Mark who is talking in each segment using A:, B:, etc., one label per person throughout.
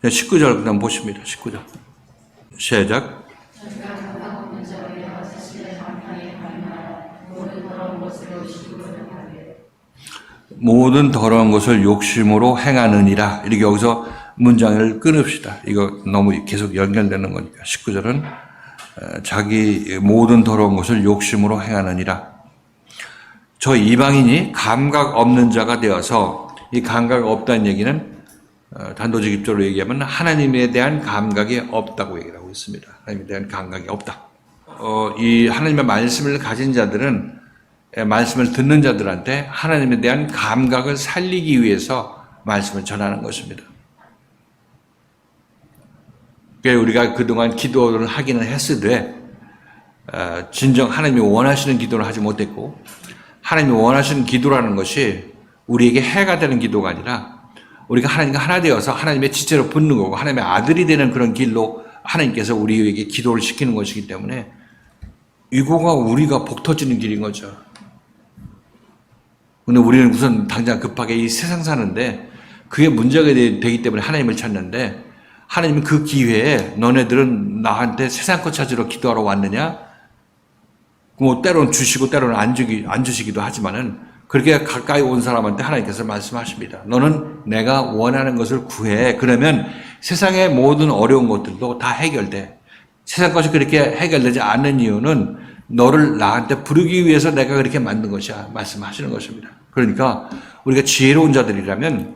A: 19절 그다음 보십니다. 19절. 시작. 모든 더러운 것을 욕심으로 행하느니라. 이렇게 여기서 문장을 끊읍시다. 이거 너무 계속 연결되는 거니까. 19절은 자기 모든 더러운 것을 욕심으로 행하느니라. 저 이방인이 감각 없는 자가 되어서, 이 감각 없다는 얘기는 단도직입적으로 얘기하면 하나님에 대한 감각이 없다고 얘기를 하고 있습니다. 하나님에 대한 감각이 없다. 이 하나님의 말씀을 가진 자들은, 말씀을 듣는 자들한테 하나님에 대한 감각을 살리기 위해서 말씀을 전하는 것입니다. 우리가 그동안 기도를 하기는 했으되 진정 하나님이 원하시는 기도를 하지 못했고, 하나님이 원하시는 기도라는 것이 우리에게 해가 되는 기도가 아니라 우리가 하나님과 하나 되어서 하나님의 지체로 붙는 거고 하나님의 아들이 되는 그런 길로 하나님께서 우리에게 기도를 시키는 것이기 때문에 이거가 우리가 복 터지는 길인 거죠. 근데 우리는 우선 당장 급하게 이 세상 사는데 그게 문제가 되기 때문에 하나님을 찾는데, 하나님은 그 기회에 너네들은 나한테 세상 것 찾으러 기도하러 왔느냐? 뭐 때로는 주시고 때로는 안 주시기도 하지만은 그렇게 가까이 온 사람한테 하나님께서 말씀하십니다. 너는 내가 원하는 것을 구해. 그러면 세상의 모든 어려운 것들도 다 해결돼. 세상 것이 그렇게 해결되지 않는 이유는 너를 나한테 부르기 위해서 내가 그렇게 만든 것이야. 말씀하시는 것입니다. 그러니까 우리가 지혜로운 자들이라면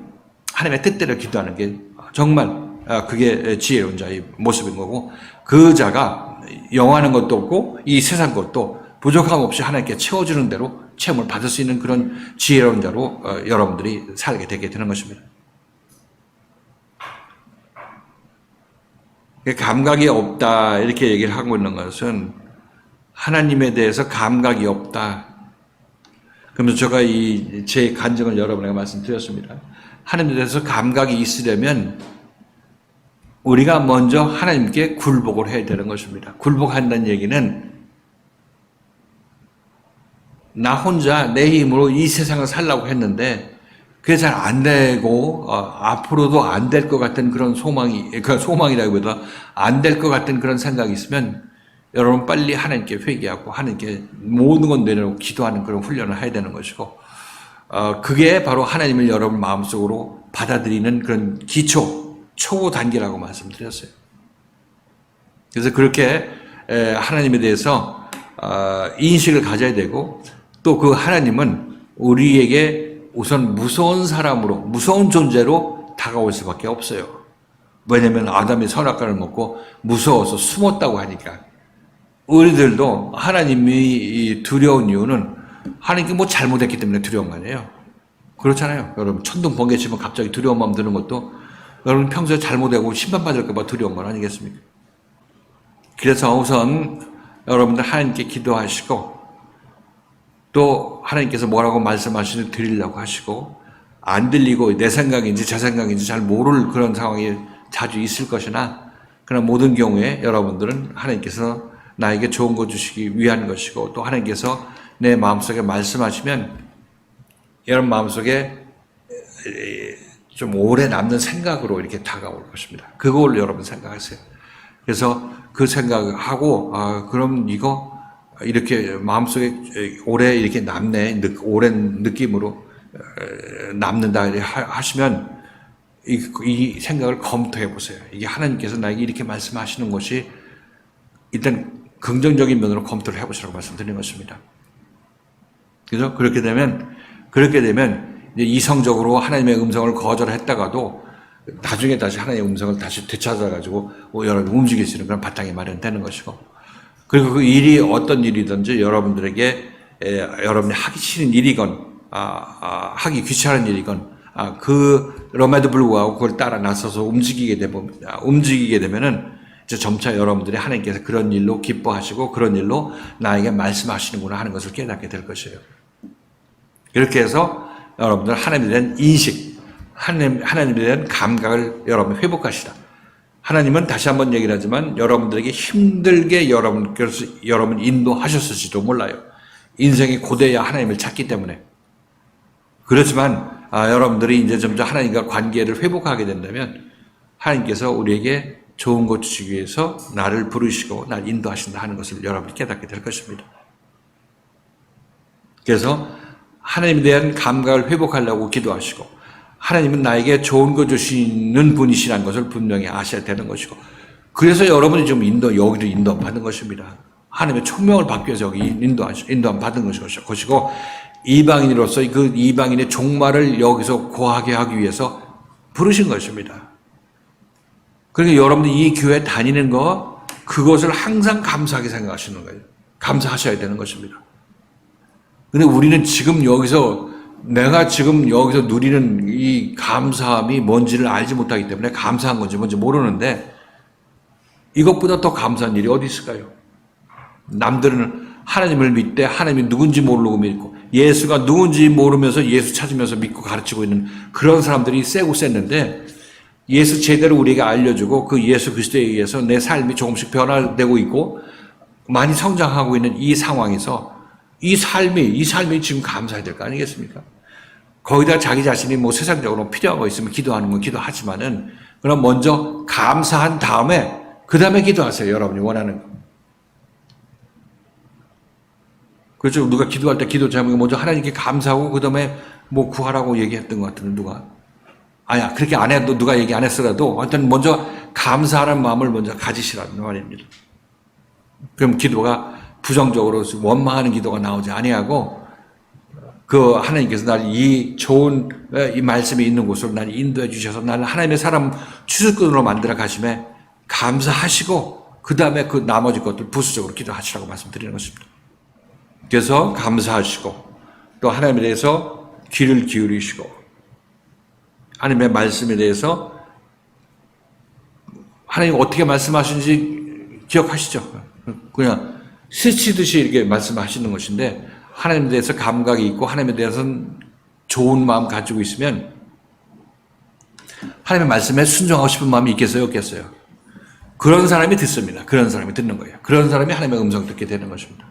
A: 하나님의 뜻대로 기도하는 게 정말 그게 지혜로운 자의 모습인 거고, 그 자가 영하는 것도 없고 이 세상 것도 부족함 없이 하나님께 채워주는 대로 체험을 받을 수 있는 그런 지혜로운 자로 여러분들이 살게 되게 되는 것입니다. 감각이 없다 이렇게 얘기를 하고 있는 것은 하나님에 대해서 감각이 없다. 그러면서 제가 제 간증을 여러분에게 말씀드렸습니다. 하나님에 대해서 감각이 있으려면 우리가 먼저 하나님께 굴복을 해야 되는 것입니다. 굴복한다는 얘기는 나 혼자 내 힘으로 이 세상을 살려고 했는데 그게 잘 안 되고 앞으로도 안 될 것 같은 그런 소망이라기보다 안 될 것 같은 그런 생각이 있으면 여러분 빨리 하나님께 회개하고 하나님께 모든 건 내려놓고 기도하는 그런 훈련을 해야 되는 것이고, 그게 바로 하나님을 여러분 마음속으로 받아들이는 그런 초보 단계라고 말씀드렸어요. 그래서 그렇게 하나님에 대해서 인식을 가져야 되고, 또 그 하나님은 우리에게 우선 무서운 사람으로, 무서운 존재로 다가올 수밖에 없어요. 왜냐하면 아담이 선악과를 먹고 무서워서 숨었다고 하니까. 우리들도 하나님이 두려운 이유는 하나님께 뭐 잘못했기 때문에 두려운 거 아니에요. 그렇잖아요. 여러분 천둥 번개 치면 갑자기 두려운 마음 드는 것도 여러분 평소에 잘못하고 심판받을까 봐 두려운 건 아니겠습니까? 그래서 우선 여러분들 하나님께 기도하시고, 또 하나님께서 뭐라고 말씀하시는지 드리려고 하시고, 안 들리고 내 생각인지 제 생각인지 잘 모를 그런 상황이 자주 있을 것이나, 그러나 모든 경우에 여러분들은 하나님께서 나에게 좋은 거 주시기 위한 것이고, 또 하나님께서 내 마음속에 말씀하시면 여러분 마음속에 좀 오래 남는 생각으로 이렇게 다가올 것입니다. 그걸 여러분 생각하세요. 그래서 그 생각하고 그럼 이거 이렇게 마음속에 오래 이렇게 남네, 오랜 느낌으로 남는다 하시면 이 생각을 검토해 보세요. 이게 하나님께서 나에게 이렇게 말씀하시는 것이 일단 긍정적인 면으로 검토를 해보시라고 말씀드리는 것입니다. 그래서 그렇게 되면 이제 이성적으로 하나님의 음성을 거절했다가도 나중에 다시 하나님의 음성을 다시 되찾아가지고 여러분 움직일 수 있는 그런 바탕이 마련되는 것이고, 그리고 그 일이 어떤 일이든지 여러분들에게 여러분이 하기 싫은 일이건 하기 귀찮은 일이건 그럼에도 불구하고 그걸 따라 나서서 움직이게 되면은 이제 점차 여러분들이 하나님께서 그런 일로 기뻐하시고 그런 일로 나에게 말씀하시는구나 하는 것을 깨닫게 될 것이에요. 이렇게 해서 여러분들 하나님에 대한 인식, 하나님에 대한 감각을 여러분 회복하시라. 하나님은 다시 한번 얘기를 하지만 여러분들에게 힘들게 여러분 인도하셨을지도 몰라요. 인생이 고되야 하나님을 찾기 때문에. 그렇지만 여러분들이 이제 점점 하나님과 관계를 회복하게 된다면 하나님께서 우리에게 좋은 것 주시기 위해서 나를 부르시고 나를 인도하신다 하는 것을 여러분이 깨닫게 될 것입니다. 그래서 하나님에 대한 감각을 회복하려고 기도하시고 하나님은 나에게 좋은 것 주시는 분이시라는 것을 분명히 아셔야 되는 것이고 그래서 여러분이 좀 여기로 인도함 받는 것입니다. 하나님의 총명을 받기 위해서 여기 인도함 받은 것이고 이방인으로서 그 이방인의 종말을 여기서 고하게 하기 위해서 부르신 것입니다. 그러니까 여러분이 이 교회 다니는 거 그것을 항상 감사하게 생각하시는 거예요. 감사하셔야 되는 것입니다. 근데 우리는 지금 여기서 내가 지금 여기서 누리는 이 감사함이 뭔지를 알지 못하기 때문에 감사한 건지 뭔지 모르는데 이것보다 더 감사한 일이 어디 있을까요? 남들은 하나님을 믿되 하나님이 누군지 모르고 믿고 예수가 누군지 모르면서 예수 찾으면서 믿고 가르치고 있는 그런 사람들이 세고 셌는데 예수 제대로 우리에게 알려주고 그 예수 그리스도에 의해서 내 삶이 조금씩 변화되고 있고 많이 성장하고 있는 이 상황에서 이 삶이 지금 감사해야 될 거 아니겠습니까? 거기다 자기 자신이 뭐 세상적으로 필요한 거 있으면 기도하는 건 기도하지만은 그럼 먼저 감사한 다음에 그 다음에 기도하세요. 여러분이 원하는 거. 그렇죠. 누가 기도할 때 기도 제목이 먼저 하나님께 감사하고 그 다음에 뭐 구하라고 얘기했던 것 같은데 누가? 아니야. 그렇게 안 해도 누가 얘기 안 했더라도 하여튼 먼저 감사하는 마음을 먼저 가지시라는 말입니다. 그럼 기도가 부정적으로 원망하는 기도가 나오지 아니하고 그 하나님께서 나를 이 좋은 이 말씀이 있는 곳으로 나를 인도해 주셔서 나를 하나님의 사람 추수꾼으로 만들어 가심에 감사하시고 그 다음에 그 나머지 것들 부수적으로 기도하시라고 말씀드리는 것입니다. 그래서 감사하시고 또 하나님에 대해서 귀를 기울이시고 하나님의 말씀에 대해서 하나님 어떻게 말씀하시는지 기억하시죠? 그냥 스치듯이 이렇게 말씀하시는 것인데 하나님에 대해서 감각이 있고 하나님에 대해서는 좋은 마음 가지고 있으면 하나님의 말씀에 순종하고 싶은 마음이 있겠어요? 없겠어요? 그런 사람이 듣습니다. 그런 사람이 듣는 거예요. 그런 사람이 하나님의 음성 듣게 되는 것입니다.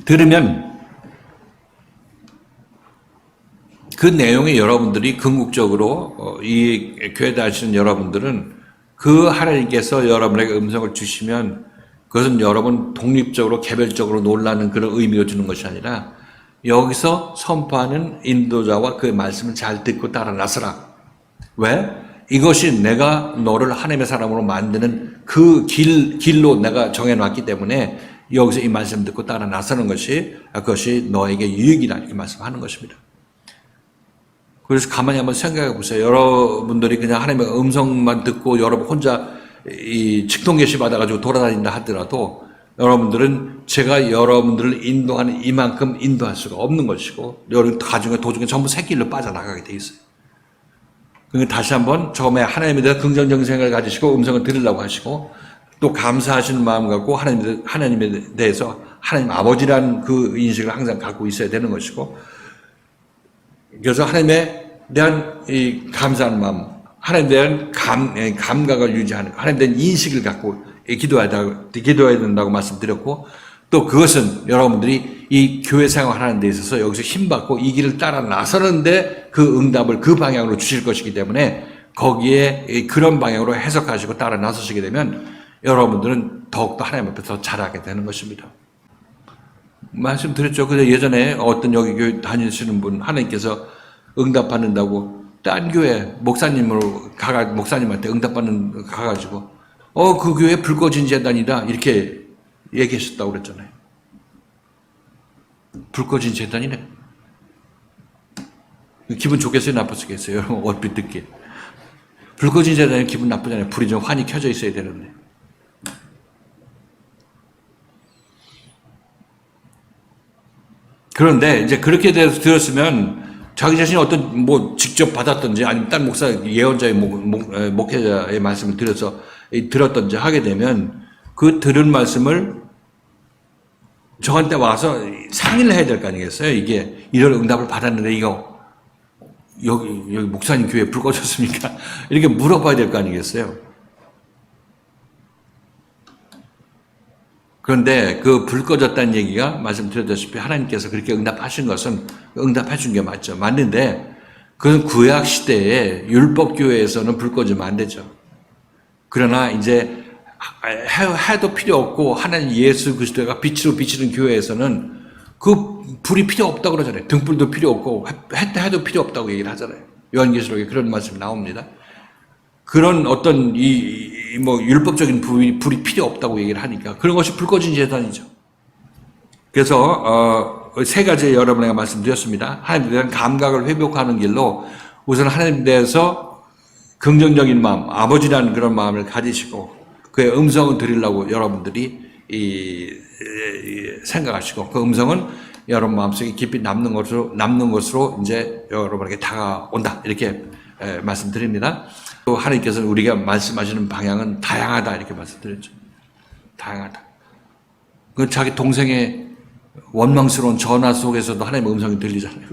A: 들으면 그 내용에 여러분들이 궁극적으로 이 교회 다니시는 여러분들은 그 하나님께서 여러분에게 음성을 주시면 그것은 여러분 독립적으로 개별적으로 놀라는 그런 의미를 주는 것이 아니라 여기서 선포하는 인도자와 그 말씀을 잘 듣고 따라 나서라. 왜? 이것이 내가 너를 하나님의 사람으로 만드는 그 길로 내가 정해놨기 때문에 여기서 이 말씀 듣고 따라 나서는 것이 그것이 너에게 유익이다 이렇게 말씀하는 것입니다. 그래서 가만히 한번 생각해 보세요. 여러분들이 그냥 하나님의 음성만 듣고 여러분 혼자 이 직통계시 받아가지고 돌아다닌다 하더라도 여러분들은 제가 여러분들을 인도하는 이만큼 인도할 수가 없는 것이고 여러분 도중에 전부 새길로 빠져나가게 돼 있어요. 그러니까 다시 한번 처음에 하나님에 대한 긍정적인 생각을 가지시고 음성을 들으려고 하시고 또 감사하시는 마음 갖고 하나님에 대해서 하나님 아버지라는 그 인식을 항상 갖고 있어야 되는 것이고 그래서 하나님에 대한 이 감사하는 마음, 하나님에 대한 감각을 유지하는 것, 하나님에 대한 인식을 갖고 기도해야 된다고 말씀드렸고 또 그것은 여러분들이 이 교회 생활하는 데 있어서 여기서 힘받고 이 길을 따라 나서는데 그 응답을 그 방향으로 주실 것이기 때문에 거기에 그런 방향으로 해석하시고 따라 나서시게 되면 여러분들은 더욱더 하나님 앞에서 잘하게 되는 것입니다. 말씀드렸죠. 그래서 예전에 어떤 여기 교회 다니시는 분 하나님께서 응답받는다고 딴 교회 목사님한테 응답받는 가가지고 그 교회 불 꺼진 재단이다 이렇게 얘기하셨다고 그랬잖아요. 불 꺼진 재단이네. 기분 좋겠어요? 나빴겠어요? 여러분 얼핏 듣기에. 불 꺼진 재단이 기분 나쁘잖아요. 불이 좀 환히 켜져 있어야 되는데. 그런데 이제 그렇게 돼서 들었으면 자기 자신이 어떤 뭐 직접 받았든지 아니면 딴 목사 예언자의 목회자의 말씀을 들었든지 하게 되면 그 들은 말씀을 저한테 와서 상의를 해야 될 거 아니겠어요? 이게 이런 응답을 받았는데 이거 여기 목사님 교회 불 꺼졌습니까? 이렇게 물어봐야 될 거 아니겠어요? 그런데 그 불 꺼졌다는 얘기가 말씀드렸다시피 하나님께서 그렇게 응답하신 것은 응답하신 게 맞죠. 맞는데 그건 구약 시대에 율법 교회에서는 불 꺼지면 안 되죠. 그러나 이제 해도 필요 없고 하나님 예수 그리스도가 빛으로 비치는 교회에서는 그 불이 필요 없다고 그러잖아요. 등불도 필요 없고 해도 필요 없다고 얘기를 하잖아요. 요한계시록에 그런 말씀이 나옵니다. 그런 어떤 뭐 율법적인 불이 필요 없다고 얘기를 하니까 그런 것이 불 꺼진 재단이죠. 그래서 세 가지 여러분에게 말씀드렸습니다. 하나님에 대한 감각을 회복하는 길로 우선 하나님에 대해서 긍정적인 마음, 아버지라는 그런 마음을 가지시고 그의 음성을 들으려고 여러분들이 생각하시고 그 음성은 여러분 마음속에 깊이 남는 것으로 이제 여러분에게 다가온다 이렇게 말씀드립니다. 또 하나님께서는 우리가 말씀하시는 방향은 다양하다 이렇게 말씀드렸죠. 다양하다. 그 자기 동생의 원망스러운 전화 속에서도 하나님의 음성이 들리잖아요.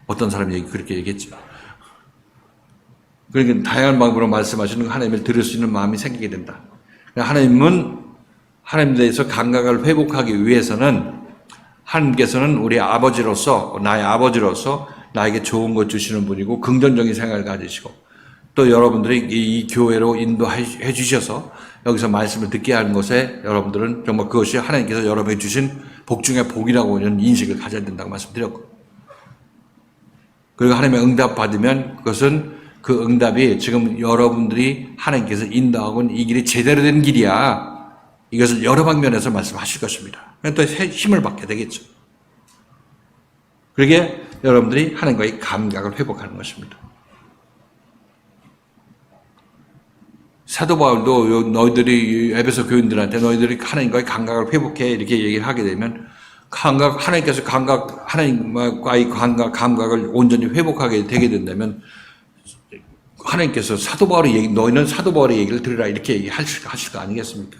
A: 어떤 사람이 그렇게 얘기했죠. 그러니까 다양한 방법으로 말씀하시는 하나님을 들을 수 있는 마음이 생기게 된다. 하나님은 하나님에 대해서 감각을 회복하기 위해서는 하나님께서는 우리 아버지로서 나의 아버지로서 나에게 좋은 것 주시는 분이고 긍정적인 생각을 가지시고 또 여러분들이 이 교회로 인도해 주셔서 여기서 말씀을 듣게 하는 것에 여러분들은 정말 그것이 하나님께서 여러분에게 주신 복 중에 복이라고 하는 인식을 가져야 된다고 말씀드렸고 그리고 하나님의 응답 받으면 그것은 그 응답이 지금 여러분들이 하나님께서 인도하고 이 길이 제대로 된 길이야. 이것을 여러 방면에서 말씀하실 것입니다. 또 힘을 받게 되겠죠. 그러게 여러분들이 하나님과의 감각을 회복하는 것입니다. 사도 바울도 너희들이 에베소 교인들한테 너희들이 하나님과의 감각을 회복해 이렇게 얘기를 하게 되면 하나님께서 하나님과의 감각을 온전히 회복하게 되게 된다면 하나님께서 사도 바울의 얘기, 너희는 사도 바울의 얘기를 들으라 이렇게 얘기하실 거 아니겠습니까?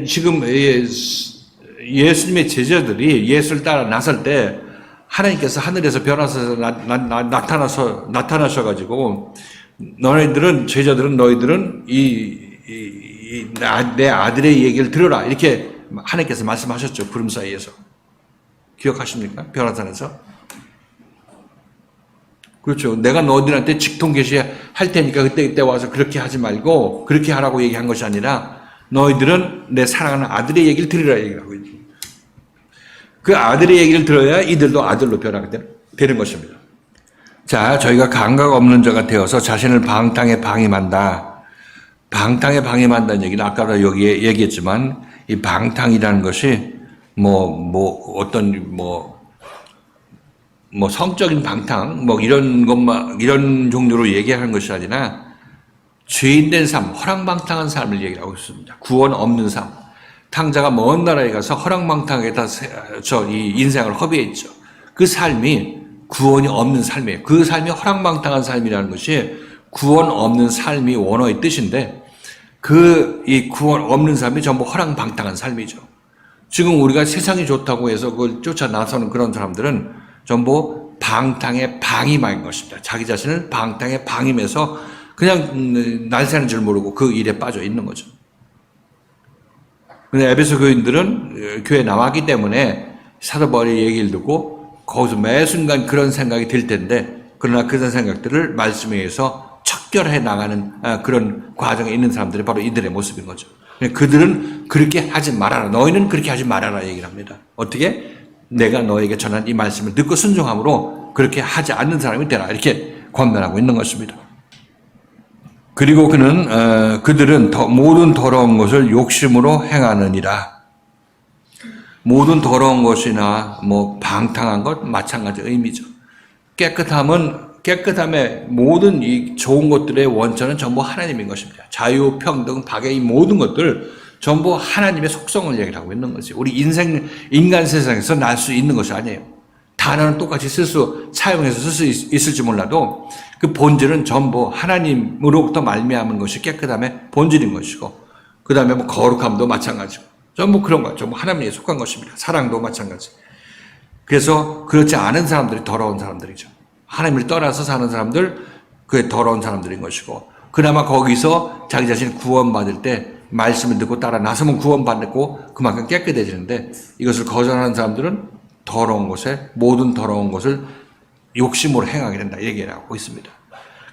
A: 지금 예수님의 제자들이 예수를 따라 나설 때 하나님께서 하늘에서 변화하셔서 나타나셔가지고 제자들은 너희들은 내 아들의 얘기를 들으라 이렇게 하나님께서 말씀하셨죠. 구름 사이에서. 기억하십니까? 변화산에서. 그렇죠. 내가 너희들한테 직통 계시할 테니까 그때 와서 그렇게 하지 말고 그렇게 하라고 얘기한 것이 아니라 너희들은 내 사랑하는 아들의 얘기를 들으라 얘기를 하고 있는 그 아들의 얘기를 들어야 이들도 아들로 변하게 되는 것입니다. 자, 저희가 감각 없는 자가 되어서 자신을 방탕에 방임한다. 방탕에 방임한다는 얘기는 아까도 여기에 얘기했지만 이 방탕이라는 것이 성적인 방탕, 이런 종류로 얘기하는 것이 아니라 죄인된 삶, 허랑방탕한 삶을 얘기하고 있습니다. 구원 없는 삶. 탕자가 먼 나라에 가서 허랑방탕하게 이 인생을 허비했죠. 그 삶이 구원이 없는 삶이에요. 그 삶이 허랑방탕한 삶이라는 것이 구원 없는 삶이 원어의 뜻인데 이 구원 없는 삶이 전부 허랑방탕한 삶이죠. 지금 우리가 세상이 좋다고 해서 그걸 쫓아 나서는 그런 사람들은 전부 방탕에 방임한 것입니다. 자기 자신을 방탕에 방임해서 그냥 날 새는 줄 모르고 그 일에 빠져 있는 거죠. 근데 에베소 교인들은 교회에 나왔기 때문에 사도 바울의 얘기를 듣고 거기서 매 순간 그런 생각이 들 텐데 그러나 그런 생각들을 말씀에 의해서 척결해 나가는 그런 과정에 있는 사람들이 바로 이들의 모습인 거죠. 그들은 그렇게 하지 말아라. 너희는 그렇게 하지 말아라 얘기를 합니다. 어떻게? 내가 너에게 전한 이 말씀을 듣고 순종함으로 그렇게 하지 않는 사람이 되라. 이렇게 권면하고 있는 것입니다. 그리고 그들은 모든 더러운 것을 욕심으로 행하느니라. 모든 더러운 것이나 방탕한 것 마찬가지 의미죠. 깨끗함의 모든 이 좋은 것들의 원천은 전부 하나님인 것입니다. 자유, 평등, 박애 이 모든 것들 전부 하나님의 속성을 얘기하고 있는 거지. 우리 인간 세상에서 날 수 있는 것이 아니에요. 단어는 똑같이 사용해서 쓸 수 있을지 몰라도 그 본질은 전부 하나님으로부터 말미암은 것이 깨끗함의 본질인 것이고 그 다음에 거룩함도 마찬가지고 전부 그런 거예요. 전부 하나님에 속한 것입니다. 사랑도 마찬가지. 그래서 그렇지 않은 사람들이 더러운 사람들이죠. 하나님을 떠나서 사는 사람들, 그게 더러운 사람들인 것이고 그나마 거기서 자기 자신이 구원받을 때 말씀을 듣고 따라 나서면 구원받고 그만큼 깨끗해지는데 이것을 거절하는 사람들은 더러운 것에 모든 더러운 것을 욕심으로 행하게 된다 얘기를 하고 있습니다.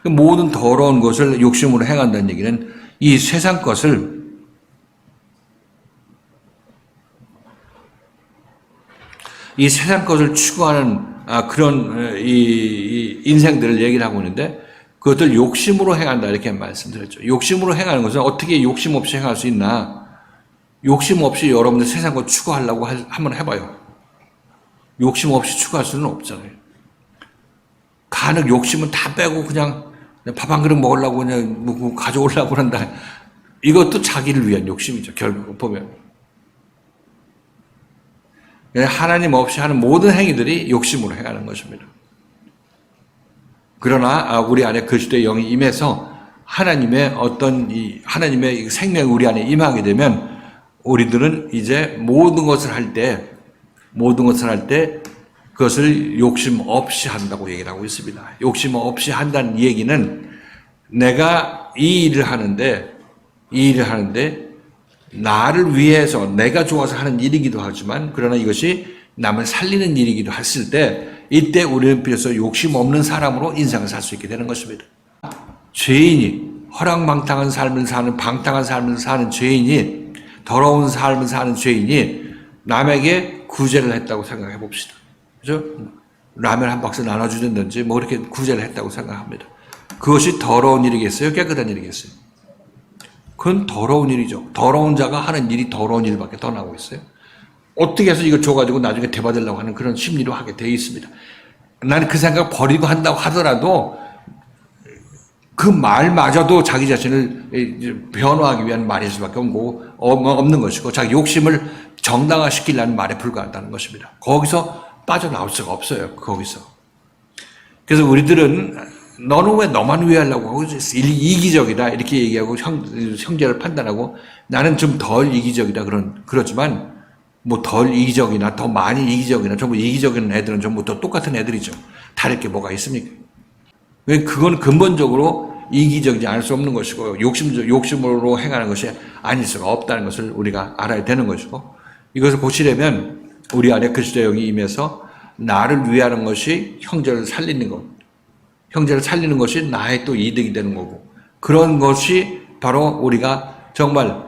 A: 모든 더러운 것을 욕심으로 행한다는 얘기는 이 세상 것을 추구하는 그런 이 인생들을 얘기를 하고 있는데 그것들 욕심으로 행한다 이렇게 말씀드렸죠. 욕심으로 행하는 것은 어떻게 욕심 없이 행할 수 있나? 욕심 없이 여러분들 세상 거 추구하려고 한번 해봐요. 욕심 없이 추구할 수는 없잖아요. 간혹 욕심은 다 빼고 그냥 밥 한 그릇 먹으려고 그냥 뭐 가져오려고 한다. 이것도 자기를 위한 욕심이죠. 결국 보면. 하나님 없이 하는 모든 행위들이 욕심으로 행하는 것입니다. 그러나 우리 안에 그리스도의 영이 임해서 하나님의 하나님의 생명이 우리 안에 임하게 되면 우리들은 이제 모든 것을 할 때 그것을 욕심 없이 한다고 얘기를 하고 있습니다. 욕심 없이 한다는 얘기는 내가 이 일을 하는데 나를 위해서 내가 좋아서 하는 일이기도 하지만 그러나 이것이 남을 살리는 일이기도 했을 때 이때 우리는 비로소 욕심 없는 사람으로 인생을 살 수 있게 되는 것입니다. 죄인이 허랑방탕한 삶을 사는 방탕한 삶을 사는 죄인이 더러운 삶을 사는 죄인이 남에게 구제를 했다고 생각해 봅시다. 그죠? 라면 한 박스 나눠주든지 뭐 이렇게 구제를 했다고 생각합니다. 그것이 더러운 일이겠어요? 깨끗한 일이겠어요? 그건 더러운 일이죠. 더러운 자가 하는 일이 더러운 일밖에 더 나오고 있어요. 어떻게 해서 이거 줘가지고 나중에 대받으려고 하는 그런 심리로 하게 되어 있습니다. 나는 그 생각 버리고 한다고 하더라도 그 말마저도 자기 자신을 변화하기 위한 말일 수밖에 없는 것이고 자기 욕심을 정당화시키려는 말에 불과하다는 것입니다. 거기서 빠져나올 수가 없어요. 거기서. 그래서 우리들은 너는 왜 너만 위하려고 하고 이기적이다 이렇게 얘기하고 형제를 판단하고 나는 좀 덜 이기적이다 그렇지만 뭐 덜 이기적이나 더 많이 이기적이나 전부 이기적인 애들은 전부 다 똑같은 애들이죠. 다를 게 뭐가 있습니까? 그건 근본적으로 이기적이지 않을 수 없는 것이고 욕심으로 행하는 것이 아닐 수가 없다는 것을 우리가 알아야 되는 것이고 이것을 고치려면 우리 안에 그리스도의 영이 임해서 나를 위하는 것이 형제를 살리는 것. 형제를 살리는 것이 나의 또 이득이 되는 거고 그런 것이 바로 우리가 정말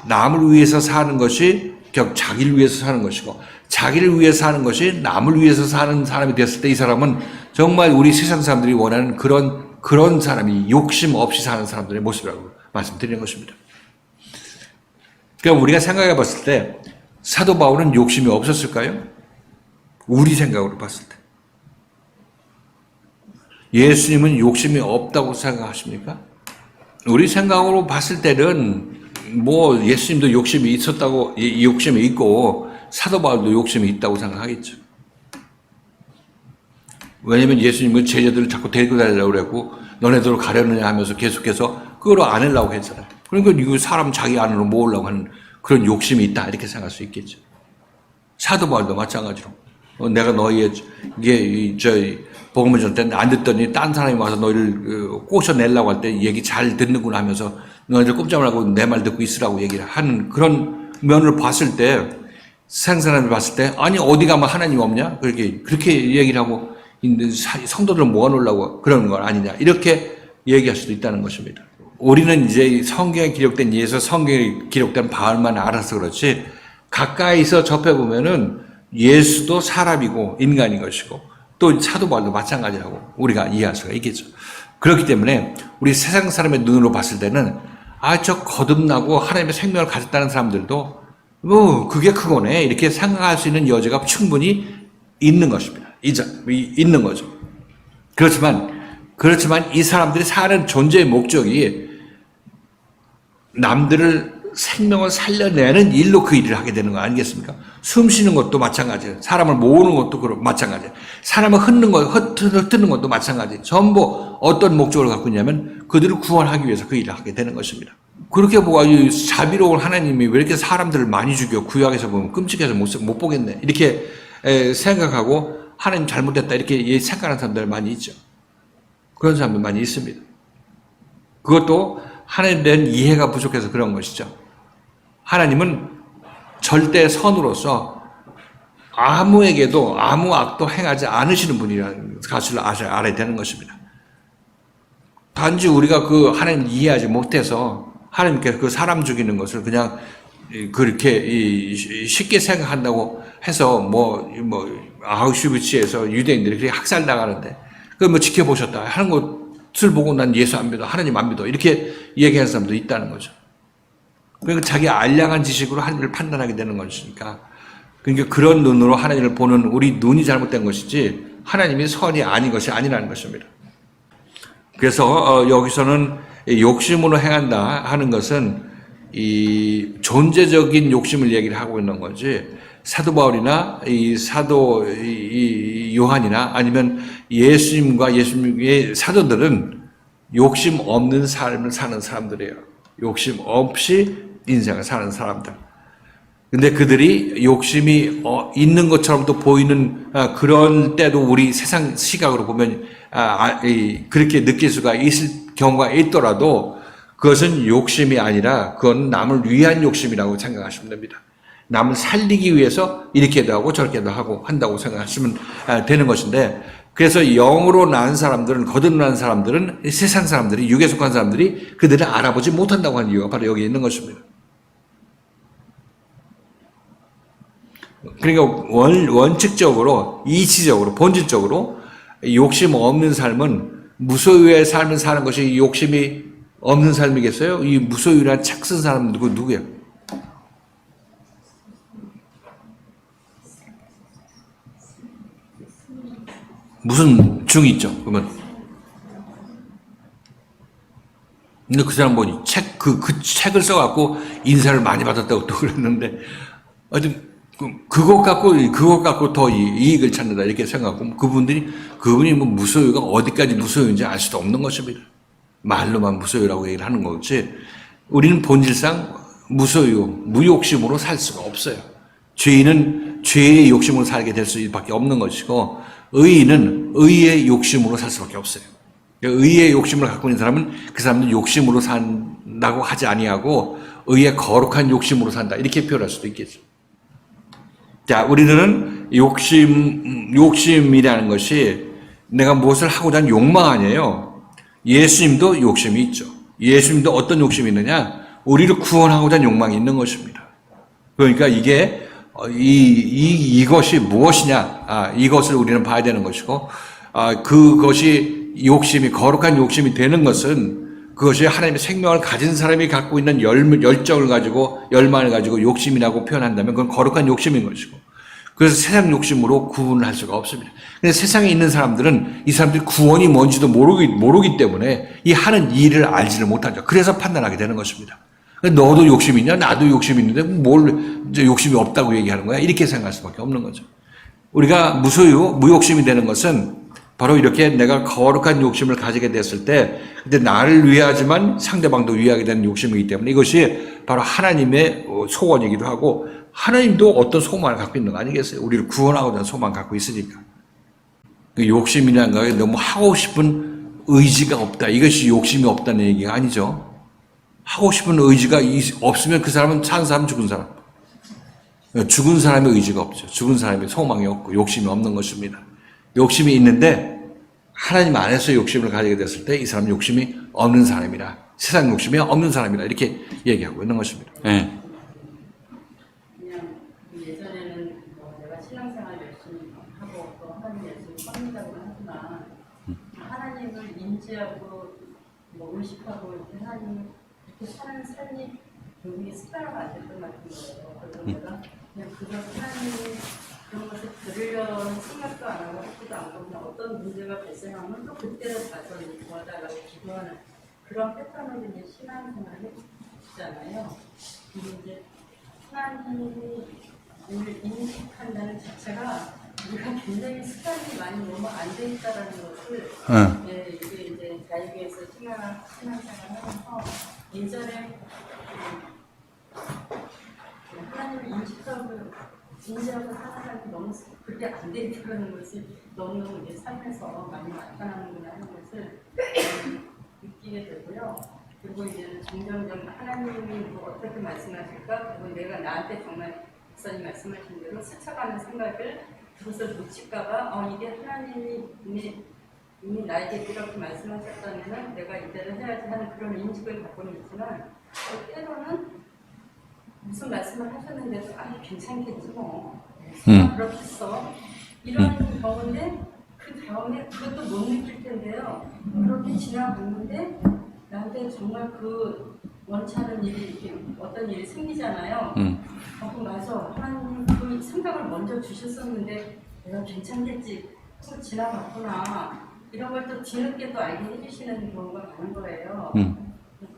A: 남을 위해서 사는 것이 결국 자기를 위해서 사는 것이고 자기를 위해서 사는 것이 남을 위해서 사는 사람이 됐을 때 이 사람은 정말 우리 세상 사람들이 원하는 그런 사람이 욕심 없이 사는 사람들의 모습이라고 말씀드리는 것입니다. 그러니까 우리가 생각해 봤을 때 사도 바울은 욕심이 없었을까요? 우리 생각으로 봤을 때. 예수님은 욕심이 없다고 생각하십니까? 우리 생각으로 봤을 때는 뭐 예수님도 욕심이 있고 사도 바울도 욕심이 있다고 생각하겠죠. 왜냐면 예수님은 제자들을 자꾸 데리고 다니려고 그랬고 너네들 가려느냐 하면서 계속해서 그걸 안으려고 했잖아요. 그러니까 이거 사람 자기 안으로 모으려고 하는 그런 욕심이 있다 이렇게 생각할 수 있겠죠. 사도 바울도 마찬가지로 내가 너희의 복음을 전할 때 안 듣더니 딴 사람이 와서 너희를 꼬셔내려고 할 때 얘기 잘 듣는구나 하면서 너희들 꼼짝 말고 내 말 듣고 있으라고 얘기를 하는 그런 면을 봤을 때 세상 사람을 봤을 때 아니 어디 가면 하나님 없냐? 그렇게 얘기를 하고 성도들을 모아놓으려고 그러는 건 아니냐 이렇게 얘기할 수도 있다는 것입니다. 우리는 이제 성경에 기록된 성경에 기록된 바울만 알아서 그렇지 가까이서 접해보면은 예수도 사람이고 인간인 것이고 또 사도 바울도 마찬가지라고 우리가 이해할 수가 있겠죠. 그렇기 때문에 우리 세상 사람의 눈으로 봤을 때는 저 거듭나고 하나님의 생명을 가졌다는 사람들도 뭐 그게 그거네 이렇게 생각할 수 있는 여지가 충분히 있는 것입니다. 있는 거죠. 그렇지만 이 사람들이 사는 존재의 목적이 남들을 생명을 살려내는 일로 그 일을 하게 되는 거 아니겠습니까? 숨 쉬는 것도 마찬가지예요. 사람을 모으는 것도 마찬가지예요. 사람을 흩뜨는 것도 마찬가지예요. 전부 어떤 목적을 갖고 있냐면 그들을 구원하기 위해서 그 일을 하게 되는 것입니다. 그렇게 보고 자비로운 하나님이 왜 이렇게 사람들을 많이 죽여 구약에서 보면 끔찍해서 못 보겠네 이렇게 생각하고 하나님 잘못됐다 이렇게 생각하는 사람들 많이 있죠. 그런 사람들 많이 있습니다. 그것도 하나님에 대한 이해가 부족해서 그런 것이죠. 하나님은 절대 선으로서 아무에게도 아무 악도 행하지 않으시는 분이라는 것을 알아야 되는 것입니다. 단지 우리가 그 하나님을 이해하지 못해서 하나님께서 그 사람 죽이는 것을 그냥 그렇게 쉽게 생각한다고 해서 아우슈비츠에서 유대인들이 그렇게 학살당하는데 그걸 뭐 지켜보셨다 하는 것을 보고 난 예수 안 믿어, 하나님 안 믿어 이렇게 얘기하는 사람도 있다는 거죠. 그러니까 자기 알량한 지식으로 하나님을 판단하게 되는 것이니까, 그러니까 그런 눈으로 하나님을 보는 우리 눈이 잘못된 것이지 하나님이 선이 아닌 것이 아니라는 것입니다. 그래서 여기서는 욕심으로 행한다 하는 것은 이 존재적인 욕심을 얘기를 하고 있는 거지, 사도 바울이나 이 사도 요한이나 아니면 예수님과 예수님의 사도들은 욕심 없는 삶을 사는 사람들이에요. 욕심 없이 인생을 사는 사람들. 근데 그들이 욕심이 있는 것처럼도 보이는 그런 때도 우리 세상 시각으로 보면 그렇게 느낄 수가 있을 경우가 있더라도 그것은 욕심이 아니라 그건 남을 위한 욕심이라고 생각하시면 됩니다. 남을 살리기 위해서 이렇게도 하고 저렇게도 하고 한다고 생각하시면 되는 것인데, 그래서 영으로 낳은 사람들은, 거듭난 사람들은, 세상 사람들이, 육에 속한 사람들이 그들을 알아보지 못한다고 하는 이유가 바로 여기 있는 것입니다. 그러니까 원칙적으로, 이치적으로, 본질적으로 욕심 없는 삶은, 무소유의 삶을 사는 것이 욕심이 없는 삶이겠어요? 이 무소유란 책 쓴 사람은 누구예요? 무슨 중이 있죠, 그러면? 근데 그 사람 보니 그 책을 써갖고 인사를 많이 받았다고 또 그랬는데, 하여튼, 그것 갖고 더 이익을 찾는다, 이렇게 생각하고, 그분이 뭐 무소유가 어디까지 무소유인지 알 수도 없는 것입니다. 말로만 무소유라고 얘기를 하는 거지, 우리는 본질상 무소유, 무욕심으로 살 수가 없어요. 죄인은 죄의 욕심으로 살게 될 수밖에 없는 것이고, 의인은 의의 욕심으로 살 수밖에 없어요. 의의 욕심을 갖고 있는 사람은 그 사람은 욕심으로 산다고 하지 아니하고 의의 거룩한 욕심으로 산다, 이렇게 표현할 수도 있겠죠. 자, 우리들은 욕심이라는 것이 내가 무엇을 하고자 하는 욕망 아니에요. 예수님도 욕심이 있죠. 예수님도 어떤 욕심이 있느냐? 우리를 구원하고자 하는 욕망이 있는 것입니다. 그러니까 이게 이것이 무엇이냐? 이것을 우리는 봐야 되는 것이고, 그것이 욕심이, 거룩한 욕심이 되는 것은 그것이 하나님의 생명을 가진 사람이 갖고 있는 열정을 가지고, 열망을 가지고 욕심이라고 표현한다면 그건 거룩한 욕심인 것이고, 그래서 세상 욕심으로 구분을 할 수가 없습니다. 근데 세상에 있는 사람들은 이 사람들이 구원이 뭔지도 모르기 때문에 이 하는 일을 알지를 못하죠. 그래서 판단하게 되는 것입니다. 너도 욕심이 있냐? 나도 욕심이 있는데 뭘 이제 욕심이 없다고 얘기하는 거야? 이렇게 생각할 수밖에 없는 거죠. 우리가 무욕심이 되는 것은 바로 이렇게 내가 거룩한 욕심을 가지게 됐을 때, 근데 나를 위하지만 상대방도 위하게 되는 욕심이기 때문에 이것이 바로 하나님의 소원이기도 하고, 하나님도 어떤 소망을 갖고 있는 거 아니겠어요? 우리를 구원하고자 하는 소망을 갖고 있으니까. 그 욕심이라는 거 너무 하고 싶은 의지가 없다, 이것이 욕심이 없다는 얘기가 아니죠. 하고 싶은 의지가 없으면 그 사람은 산 사람, 죽은 사람. 죽은 사람의 의지가 없죠. 죽은 사람의 소망이 없고 욕심이 없는 것입니다. 욕심이 있는데 하나님 안에서 욕심을 가지게 됐을 때 이 사람은 욕심이 없는 사람이라, 세상 욕심이 없는 사람이라, 이렇게 얘기하고 있는 것입니다. 네.
B: 그냥 예전에는 내가 신앙생활 열심히 하고 또 하나님 열심히 합니다고 하지만 하나님을 인지하고 의식하고 하나님을 이렇게 사는 삶이 굉장히 습관화가 안 됐던 것 같은 거예요. 그래서 내가 그냥 그런 하나님이 그런 것을 들으려는 생각도 안 하고 하지도 않고 그냥 어떤 문제가 발생하면 또 그때를 가서 도와달라고 기도하는 그런 패턴으로 이제 신앙생활을 해주잖아요. 근데 이제 하나님을 인식한다는 자체가 우리가 굉장히 습관이 많이 너무 안 돼 있다라는 것을 네, 이게 이제 자유교에서 신앙생활을 하면서 예전에 하나님을 인식하고 진지하고 살아가는 너무 그게 안 돼 있다는 것이 너무 이제 삶에서 많이 나타나는구나 하는 것을 느끼게 되고요. 그리고 이제 점점점 하나님이 뭐 어떻게 말씀하실까? 그리고 내가 나한테 정말 목사님 말씀하신 대로 스쳐가는 생각을 그것을 놓칠까봐 이게 하나님이 이미 나에게 이렇게 말씀하셨다면 내가 이대로 해야지 하는 그런 인식을 갖고는 있지만 때로는 무슨 말씀을 하셨는데도 괜찮겠지 뭐 그렇겠어 이런 경우인데 그 다음에 그것도 못 느낄 텐데요. 그렇게 지나갔는데 나한테 정말 그 원치 않은 일이 이렇게 어떤 일이 생기잖아요. 그럼 맞아. 하나님 그 생각을 먼저 주셨었는데 내가 괜찮겠지. 또 지나갔구나. 이런 걸 또 뒤늦게 또 알게 해주시는 경우가 많은 거예요.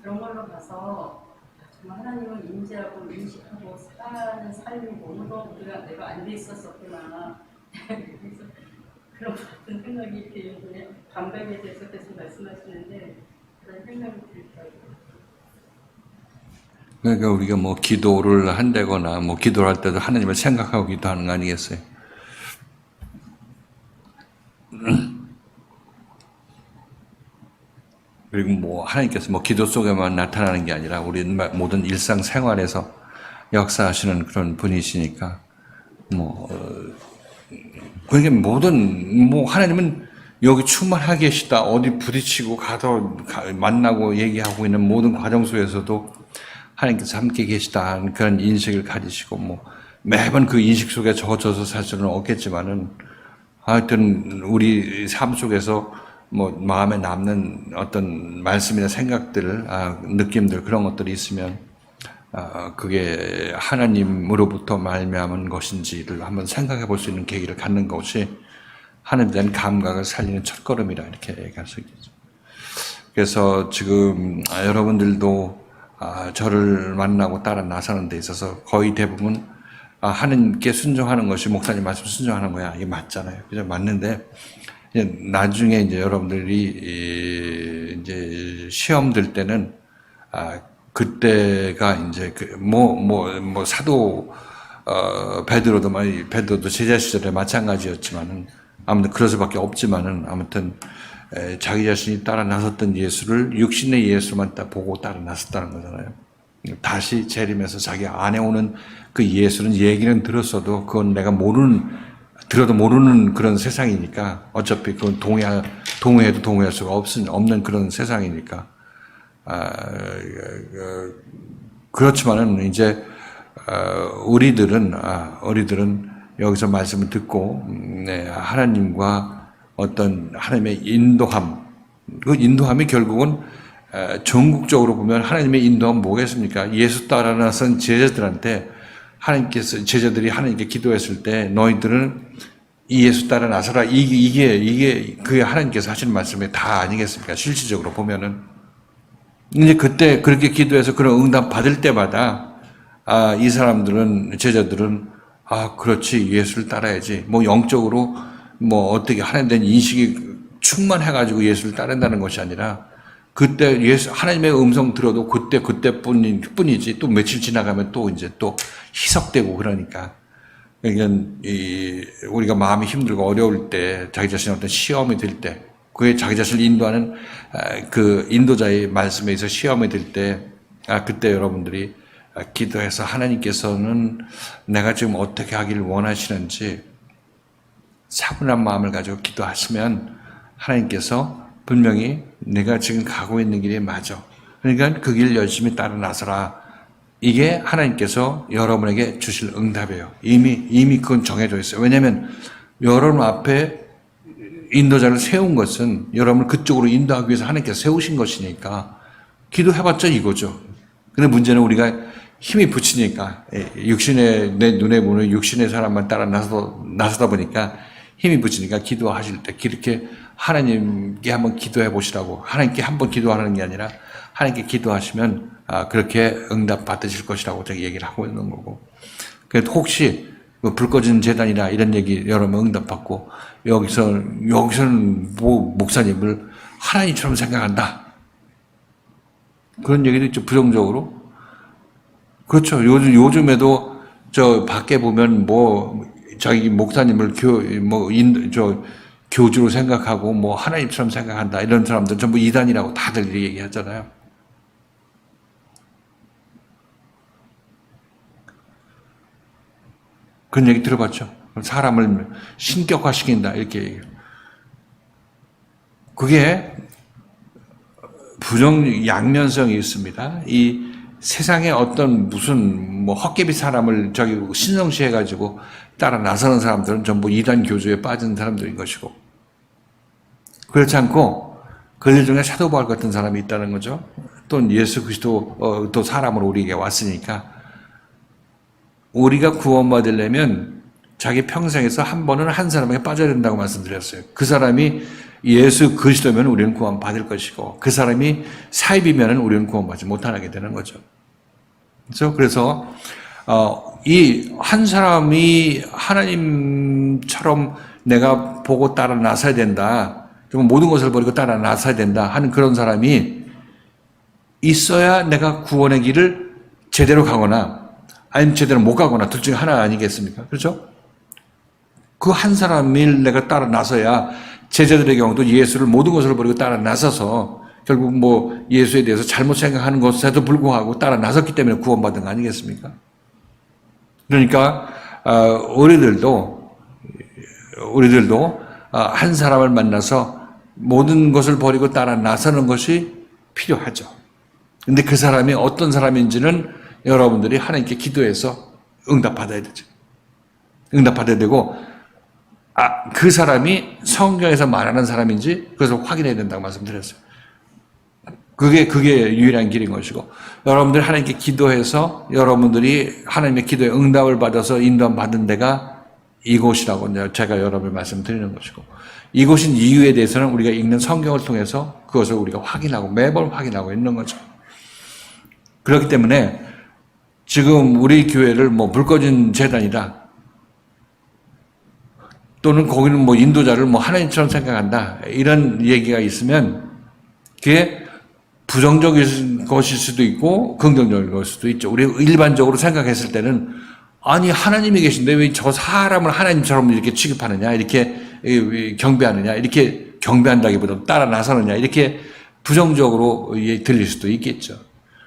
B: 그런 걸로 봐서 정말 하나님을 인지하고 인식하고 사는 삶이 너무도 내가 안 돼 있었었구나. 그래서 그런 같은 생각이 이렇게 요즘에 반백에 대해서 계속 말씀하시는데 그런 생각이 들더라고요.
A: 그러니까 우리가 뭐 기도를 한다거나 뭐 기도를 할 때도 하나님을 생각하고 기도하는 거 아니겠어요? 그리고 뭐 하나님께서 뭐 기도 속에만 나타나는 게 아니라 우리 모든 일상 생활에서 역사하시는 그런 분이시니까 그러니까 모든 뭐 하나님은 여기 충만하게 계시다 어디 부딪히고 가도 만나고 얘기하고 있는 모든 과정 속에서도 하나님께서 함께 계시다 그런 인식을 가지시고 뭐 매번 그 인식 속에 젖어서 살 수는 없겠지만은 하여튼 우리 삶 속에서 뭐 마음에 남는 어떤 말씀이나 생각들, 느낌들 그런 것들이 있으면 그게 하나님으로부터 말미암은 것인지를 한번 생각해 볼 수 있는 계기를 갖는 것이 하나님에 대한 감각을 살리는 첫걸음이라 이렇게 얘기할 수 있겠죠. 그래서 지금 여러분들도 저를 만나고 따라 나서는 데 있어서 거의 대부분 하나님께 순종하는 것이 목사님 말씀 순종하는 거야. 이게 맞잖아요. 그죠? 맞는데 나중에 이제 여러분들이 이제 시험 들 때는 그때가 이제 사도 베드로도 제자 시절에 마찬가지였지만은 아무튼 그럴 수밖에 없지만은 아무튼 자기 자신이 따라 나섰던 예수를 육신의 예수만 보고 따라 나섰다는 거잖아요. 다시 재림해서 자기 안에 오는 그 예수는 얘기는 들었어도 그건 내가 들어도 모르는 그런 세상이니까 어차피 그건 동의해도 동의할 수가 없는 그런 세상이니까 그렇지만은 이제 우리들은 여기서 말씀을 듣고 하나님과 어떤 하나님의 인도함 그 인도함이 결국은 전국적으로 보면 하나님의 인도함은 뭐겠습니까? 예수 따라 나선 제자들한테 제자들이 하나님께 기도했을 때 너희들은 이 예수 따라 나서라. 이게 그게 하나님께서 하시는 말씀이 다 아니겠습니까? 실질적으로 보면은. 이제 그때 그렇게 기도해서 그런 응답 받을 때마다 이 제자들은 그렇지. 예수를 따라야지. 뭐 영적으로 뭐 어떻게 하나님에 대한 인식이 충만해가지고 예수를 따른다는 것이 아니라 그때 하나님의 음성 들어도 그때뿐이지 또 며칠 지나가면 또 이제 또 희석되고 그러니까. 그러니까 우리가 마음이 힘들고 어려울 때 자기 자신의 어떤 시험이 들 때 그게 자기 자신을 인도하는 그 인도자의 말씀에 있어 시험이 들 때 그때 여러분들이 기도해서 하나님께서는 내가 지금 어떻게 하기를 원하시는지 차분한 마음을 가지고 기도하시면 하나님께서 분명히 내가 지금 가고 있는 길이 맞아. 그러니까 그 길 열심히 따라 나서라. 이게 하나님께서 여러분에게 주실 응답이에요. 이미 그건 정해져 있어요. 왜냐하면 여러분 앞에 인도자를 세운 것은 여러분을 그쪽으로 인도하기 위해서 하나님께서 세우신 것이니까 기도해봤자 이거죠. 근데 문제는 우리가 힘이 붙이니까 내 눈에 보는 육신의 사람만 따라 나서다 보니까 힘이 붙이니까 기도하실 때 이렇게 하나님께 한번 기도해 보시라고 하나님께 한번 기도하는 게 아니라 하나님께 기도하시면 그렇게 응답 받으실 것이라고 제가 얘기를 하고 있는 거고. 그래도 혹시 불 꺼지는 재단이나 이런 얘기 여러분 응답받고 여기서는 목사님을 하나님처럼 생각한다. 그런 얘기도 있죠. 부정적으로. 그렇죠. 요즘에도 저 밖에 보면 자기 목사님을 교주로 생각하고 하나님처럼 생각한다. 이런 사람들 전부 이단이라고 다들 얘기하잖아요. 그런 얘기 들어봤죠? 사람을 신격화시킨다 이렇게 얘기해요. 그게 양면성이 있습니다. 이 세상에 어떤 무슨 뭐 헛개비 사람을 저기 신성시 해가지고 따라 나서는 사람들은 전부 이단 교주에 빠진 사람들인 것이고, 그렇지 않고 그들 중에 사도 바울 같은 사람이 있다는 거죠. 또 예수 그리스도 또 사람으로 우리에게 왔으니까 우리가 구원받으려면 자기 평생에서 한 번은 한 사람에게 빠져야 된다고 말씀드렸어요. 그 사람이 예수 그리스도면 우리는 구원받을 것이고, 그 사람이 사입이면 우리는 구원받지 못하게 되는 거죠. 그래서 이 한 사람이 하나님처럼 내가 보고 따라 나서야 된다, 좀 모든 것을 버리고 따라 나서야 된다 하는 그런 사람이 있어야 내가 구원의 길을 제대로 가거나 아니면 제대로 못 가거나 둘 중에 하나 아니겠습니까? 그렇죠? 그 한 사람을 내가 따라 나서야, 제자들의 경우도 예수를 모든 것을 버리고 따라 나서서 결국 뭐 예수에 대해서 잘못 생각하는 것에도 불구하고 따라 나섰기 때문에 구원받은 거 아니겠습니까? 그러니까 우리들도 한 사람을 만나서 모든 것을 버리고 따라 나서는 것이 필요하죠. 근데 그 사람이 어떤 사람인지는 여러분들이 하나님께 기도해서 응답받아야 되죠. 응답받아야 되고, 그 사람이 성경에서 말하는 사람인지 그것을 확인해야 된다고 말씀드렸어요. 그게 유일한 길인 것이고, 여러분들이 하나님께 기도해서 여러분들이 하나님의 기도에 응답을 받아서 인도함 받은 데가 이곳이라고 제가 여러분을 말씀드리는 것이고, 이곳인 이유에 대해서는 우리가 읽는 성경을 통해서 그것을 우리가 확인하고 매번 확인하고 있는 거죠. 그렇기 때문에 지금 우리 교회를 뭐 불 꺼진 재단이다, 또는 거기는 뭐 인도자를 뭐 하나님처럼 생각한다, 이런 얘기가 있으면 그게 부정적인 것일 수도 있고 긍정적인 것일 수도 있죠. 우리 일반적으로 생각했을 때는, 아니 하나님이 계신데 왜 저 사람을 하나님처럼 이렇게 취급하느냐, 이렇게 경배하느냐, 이렇게 경배한다기보다 따라 나서느냐, 이렇게 부정적으로 들릴 수도 있겠죠.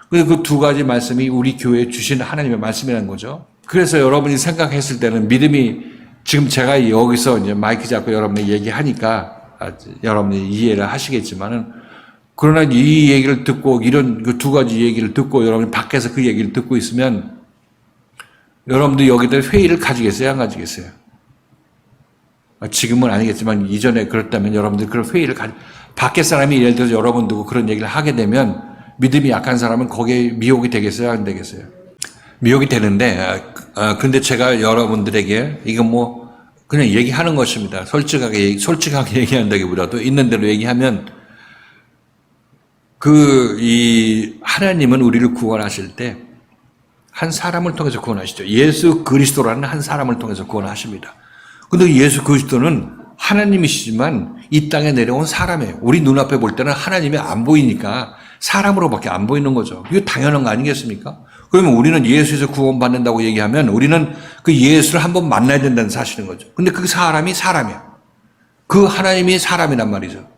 A: 그래서 그 두 가지 말씀이 우리 교회에 주신 하나님의 말씀이라는 거죠. 그래서 여러분이 생각했을 때는 믿음이, 지금 제가 여기서 이제 마이크 잡고 여러분이 얘기하니까 여러분이 이해를 하시겠지만은, 그러나 이 얘기를 듣고 이런 그 두 가지 얘기를 듣고 여러분이 밖에서 그 얘기를 듣고 있으면 여러분도 여기다 회의를 가지겠어요, 안 가지겠어요? 지금은 아니겠지만 이전에 그렇다면 여러분들 그런 회의를 밖에 사람이 예를 들어서 여러분 두고 그런 얘기를 하게 되면 믿음이 약한 사람은 거기에 미혹이 되겠어요, 안 되겠어요? 미혹이 되는데, 근데 제가 여러분들에게 이건 뭐 그냥 얘기하는 것입니다. 솔직하게 얘기한다기보다도 있는 대로 얘기하면, 하나님은 우리를 구원하실 때 한 사람을 통해서 구원하시죠. 예수 그리스도라는 한 사람을 통해서 구원하십니다. 근데 예수 그리스도는 하나님이시지만 이 땅에 내려온 사람이에요. 우리 눈앞에 볼 때는 하나님이 안 보이니까 사람으로밖에 안 보이는 거죠. 이거 당연한 거 아니겠습니까? 그러면 우리는 예수에서 구원받는다고 얘기하면 우리는 그 예수를 한번 만나야 된다는 사실인 거죠. 근데 그 사람이 사람이야. 그 하나님이 사람이란 말이죠.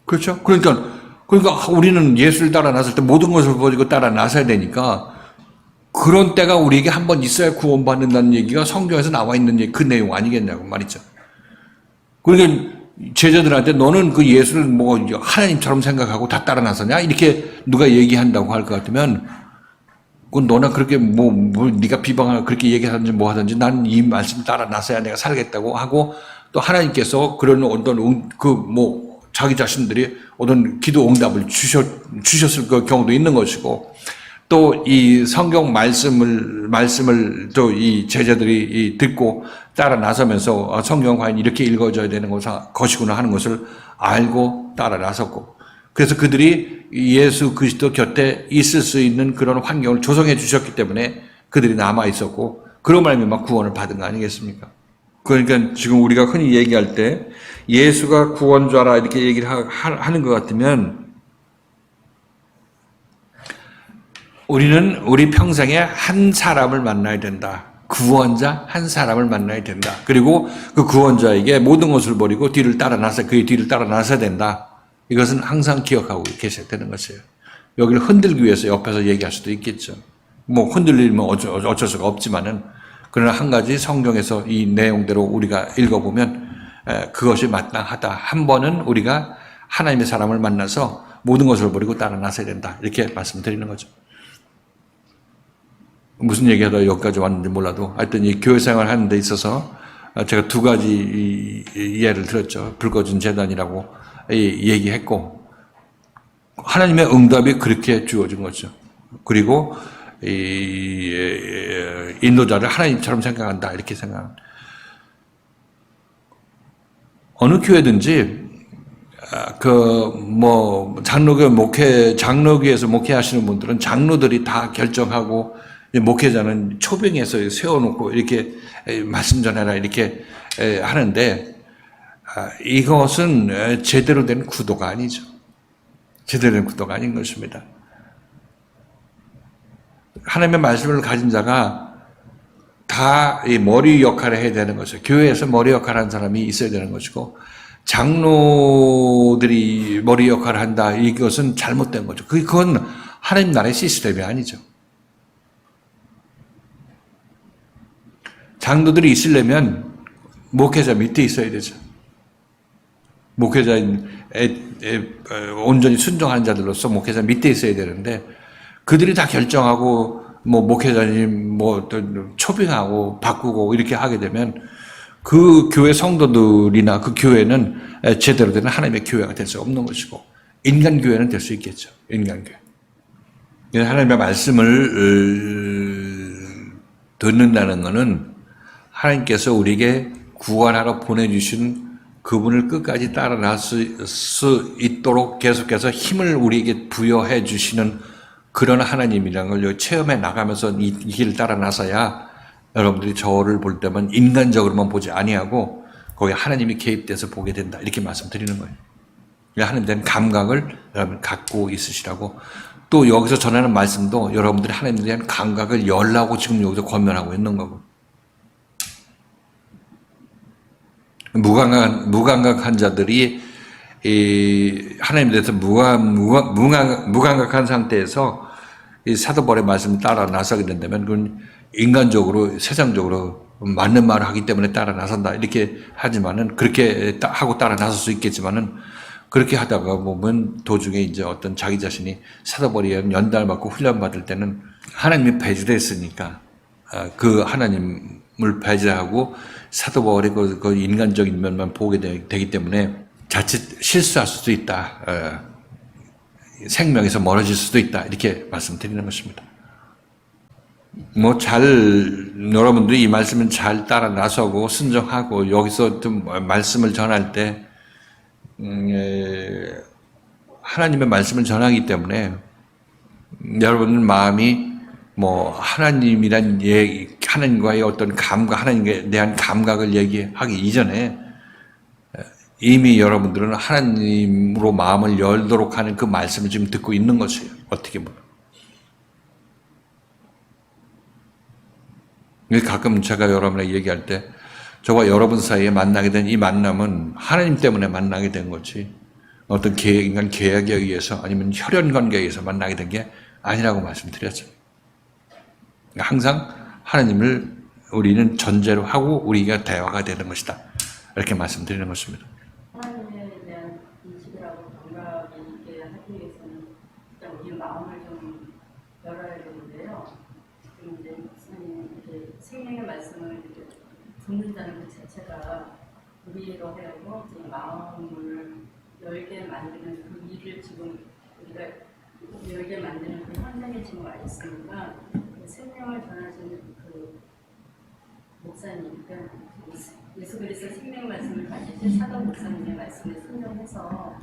A: 그렇죠? 그러니까 우리는 예수를 따라 나설 때 모든 것을 버리고 따라 나서야 되니까, 그런 때가 우리에게 한번 있어야 구원받는다는 얘기가 성경에서 나와 있는 그 내용 아니겠냐고 말이죠. 그러니까 제자들한테 너는 그 예수를 뭐 하나님처럼 생각하고 다 따라 나서냐, 이렇게 누가 얘기한다고 할 것 같으면, 그건 너나 그렇게 네가 비방하고 그렇게 얘기하든지 뭐 하든지 난 이 말씀 따라 나서야 내가 살겠다고 하고, 또 하나님께서 그런 어떤 자기 자신들이 어떤 기도 응답을 주셨을 경우도 있는 것이고, 또 이 성경 말씀을 또 이 제자들이 듣고 따라 나서면서 성경 과연 이렇게 읽어져야 되는 것이구나 하는 것을 알고 따라 나섰고, 그래서 그들이 예수 그리스도 곁에 있을 수 있는 그런 환경을 조성해 주셨기 때문에 그들이 남아 있었고, 그런 말미암아 구원을 받은 거 아니겠습니까? 그러니까 지금 우리가 흔히 얘기할 때 예수가 구원자라 이렇게 얘기를 하는 것 같으면, 우리는 우리 평생에 한 사람을 만나야 된다. 구원자 한 사람을 만나야 된다. 그리고 그 구원자에게 모든 것을 버리고 그의 뒤를 따라 나서야 된다. 이것은 항상 기억하고 계셔야 되는 것이에요. 여기를 흔들기 위해서 옆에서 얘기할 수도 있겠죠. 뭐 흔들리면 어쩔 수가 없지만은, 그러나 한 가지 성경에서 이 내용대로 우리가 읽어보면 그것이 마땅하다. 한 번은 우리가 하나님의 사람을 만나서 모든 것을 버리고 따라 나서야 된다. 이렇게 말씀드리는 거죠. 무슨 얘기하다 여기까지 왔는지 몰라도 하여튼 이 교회 생활 하는 데 있어서 제가 두 가지 예를 들었죠. 불 꺼진 재단이라고 얘기했고 하나님의 응답이 그렇게 주어진 거죠. 그리고 인도자를 하나님처럼 생각한다. 이렇게 생각합니다. 어느 교회든지 장로교에서 목회하시는 분들은 장로들이 다 결정하고 목회자는 초빙해서 세워놓고 이렇게 말씀 전해라 이렇게 하는데 이것은 제대로 된 구도가 아니죠. 제대로 된 구도가 아닌 것입니다. 하나님의 말씀을 가진 자가 다 이 머리 역할을 해야 되는 것이죠. 교회에서 머리 역할을 하는 사람이 있어야 되는 것이고 장로들이 머리 역할을 한다. 이것은 잘못된 거죠. 그건 하나님 나라의 시스템이 아니죠. 장로들이 있으려면 목회자 밑에 있어야 되죠. 목회자인 온전히 순종하는 자들로서 목회자 밑에 있어야 되는데 그들이 다 결정하고 목회자님 초빙하고 바꾸고 이렇게 하게 되면 그 교회 성도들이나 그 교회는 제대로 된 하나님의 교회가 될 수 없는 것이고 인간 교회는 될 수 있겠죠. 인간 교회. 하나님의 말씀을 듣는다는 것은 하나님께서 우리에게 구원하러 보내주신 그분을 끝까지 따라 나설 수 있도록 계속해서 힘을 우리에게 부여해 주시는 그런 하나님이라는 걸 체험해 나가면서 이 길을 따라 나서야 여러분들이 저를 볼 때만 인간적으로만 보지 아니하고 거기에 하나님이 개입돼서 보게 된다. 이렇게 말씀드리는 거예요. 하나님에 대한 감각을 여러분 갖고 있으시라고 또 여기서 전하는 말씀도 여러분들이 하나님에 대한 감각을 열라고 지금 여기서 권면하고 있는 거고 무감각한 자들이 이 하나님에 대해서 무감각한 상태에서 이 사도벌의 말씀 따라 나서게 된다면 그건 인간적으로 세상적으로 맞는 말을 하기 때문에 따라 나선다 이렇게 하지만은 그렇게 하고 따라 나설 수 있겠지만은 그렇게 하다가 보면 도중에 이제 어떤 자기 자신이 사도벌이에 연달받고 훈련받을 때는 하나님이 배제됐으니까 그 하나님을 배제하고 사도벌의 그 인간적인 면만 보게 되기 때문에 자칫 실수할 수도 있다. 생명에서 멀어질 수도 있다. 이렇게 말씀드리는 것입니다. 여러분들이 이 말씀을 잘 따라 나서고 순종하고 여기서 좀 말씀을 전할 때 하나님의 말씀을 전하기 때문에 여러분 마음이 하나님이란 하나님과의 어떤 감각, 하나님에 대한 감각을 얘기하기 이전에 이미 여러분들은 하나님으로 마음을 열도록 하는 그 말씀을 지금 듣고 있는 것이에요. 어떻게 보면. 가끔 제가 여러분에게 얘기할 때 저와 여러분 사이에 만나게 된 이 만남은 하나님 때문에 만나게 된 거지 어떤 인간 계약에 의해서 아니면 혈연 관계에 의해서 만나게 된 게 아니라고 말씀드렸죠. 항상 하나님을 우리는 전제로 하고 우리가 대화가 되는 것이다. 이렇게 말씀드리는 것입니다.
B: 하나님에 대한 인식이라고 감각이 있게 하기 위해서는 일단 우리 마음을 좀 열어야 되는데요. 지금 이제 이렇게 생명의 말씀을 이렇게 듣는다는 것 자체가 우리로 하여금 마음을 열게 만드는 그 일을 지금 우리가 열게 만드는 그 현장에 지금 와 있으니까 생명을 전하시는 그 목사님, 예수 그리스도 생명 말씀을 가지신 사도 목사님의 말씀에 순종해서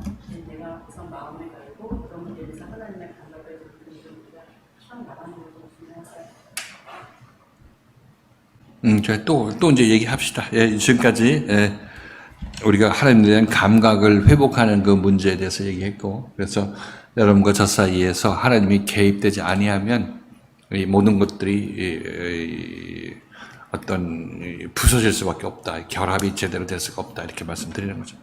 B: 내가 우선 마음을 열고 그런 문제에 대해서 하나님의 감각을 듣는 우리가 처음 나가는 것도 중요하죠.
A: 또 이제 얘기합시다. 지금까지 우리가 하나님에 대한 감각을 회복하는 그 문제에 대해서 얘기했고, 그래서 여러분과 저 사이에서 하나님이 개입되지 아니하면 이 모든 것들이 어떤 부서질 수밖에 없다. 결합이 제대로 될 수가 없다. 이렇게 말씀드리는 거죠.